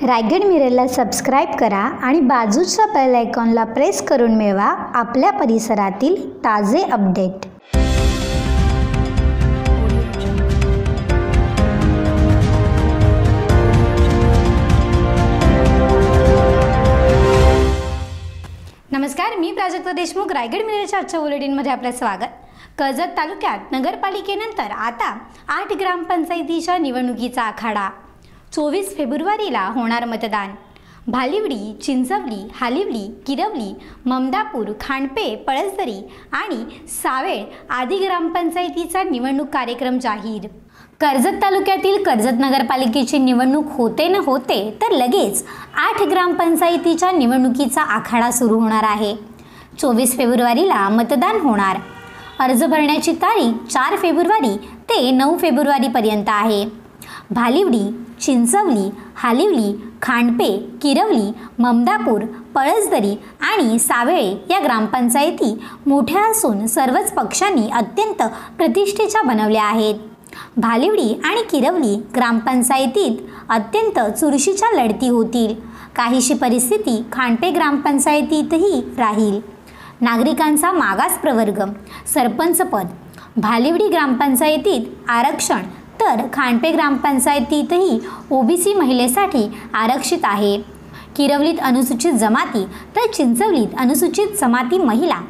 Raigad मिररला subscribe करा आणि बाजूच्या बेल आयकॉनला प्रेस करून मिळवा आपल्या परिसरातील ताजे अपडेट। नमस्कार, मी प्राजक्ता देशमुख। रायगड मिररच्या आजच्या बुलेटिनमध्ये आपलं स्वागत। कर्जत तालुक्यात नगरपालिकेनंतर आता 8 ग्रामपंचायतीच्या निवडणुकीचा आखाडा। 24 फेब्रुवारीला होणार मतदान। भालिवडी, चिंचवली, हालिवली, किरवली, ममदापूर, खांडपे, पळसदरी आणि सावेळ आदी ग्रामपंचायतीचा निवडणूक कार्यक्रम जाहीर। कर्जत तालुक्यातील कर्जत नगरपालिकेची निवडणूक होते न होते तर लगेच 8 ग्रामपंचायतीच्या निवडणुकीचा आखाडा सुरू होणार आहे। 24 फेब्रुवारीला मतदान होणार। अर्ज भरण्याची तारीख 4 फेब्रुवारी ते 9 फेब्रुवारीपर्यंत आहे। भालिवडी, चिंचवली, हालिवली, खांडपे, किरवली, ममदापूर, पळसदरी आणि सावेळे या ग्रामपंचायती मोठ्या असून सर्वच पक्षांनी अत्यंत प्रतिष्ठेच्या बनवल्या आहेत। भालिवडी आणि किरवली ग्रामपंचायतीत अत्यंत चुरशीच्या लढती होतील। काहीशी परिस्थिती खांडपे ग्रामपंचायतीतही राहील। नागरिकांचा मागास प्रवर्ग सरपंच पद भालिवडी ग्रामपंचायतीत आरक्षण तर खांडपे ग्रामपंचायतीतही ओबीसी महिलेसाठी आरक्षित आहे। किरवलीत अनुसूचित जमाती तर चिंचवलीत अनुसूचित जमाती महिला,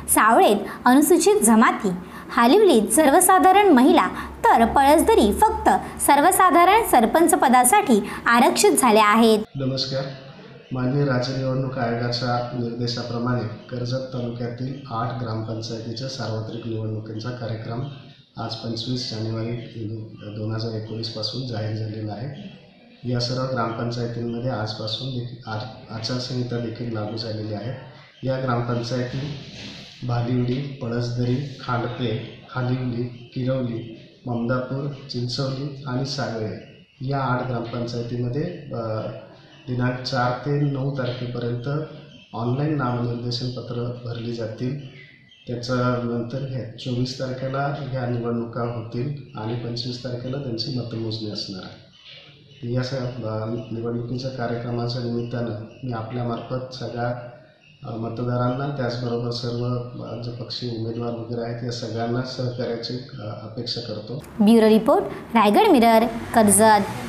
सावळेत अनुसूचित जमाती, हालिवलीत सर्वसाधारण महिला तर पळसदरी फक्त सर्वसाधारण सरपंच पदासाठी आरक्षित झाले आहेत। नमस्कार, माननीय राज्य निवडणूक आयोगाच्या निर्देशाप्रमाणे कर्जत तालुक्यातील 8 ग्रामपंचायतीच्या सार्वत्रिक निवडणुकीचा कार्यक्रम आज 25 जानेवारी 2019 पासून जाहीर झालेला आहे। या सर्व ग्रामपंचायतींमध्ये आजपासून आचारसंहिता देखील लागू झालेली आहे। या ग्रामपंचायती भालिवडी, पळसदरी, खांडपे, हालिवली, किरवली, ममदापूर, चिंचवली आणि सावेळे या 8 ग्रामपंचायतीमध्ये दिनांक 4 ते 9 तारखेपर्यंत ऑनलाईन नामनिर्देशन पत्र भरली जातील। त्याच्यानंतर 24 तारखेला ह्या निवडणुका होतील आणि 25 तारखेला त्यांची मतमोजणी असणार आहे। या निवडणुकीच्या कार्यक्रमाच्या निमित्तानं मी आपल्यामार्फत सगळ्या मतदारांना त्याचबरोबर सर्व जे पक्षी उमेदवार वगैरे आहेत या सगळ्यांना सहकार्याची अपेक्षा करतो। Bureau report, Raigad mirror, Karjat.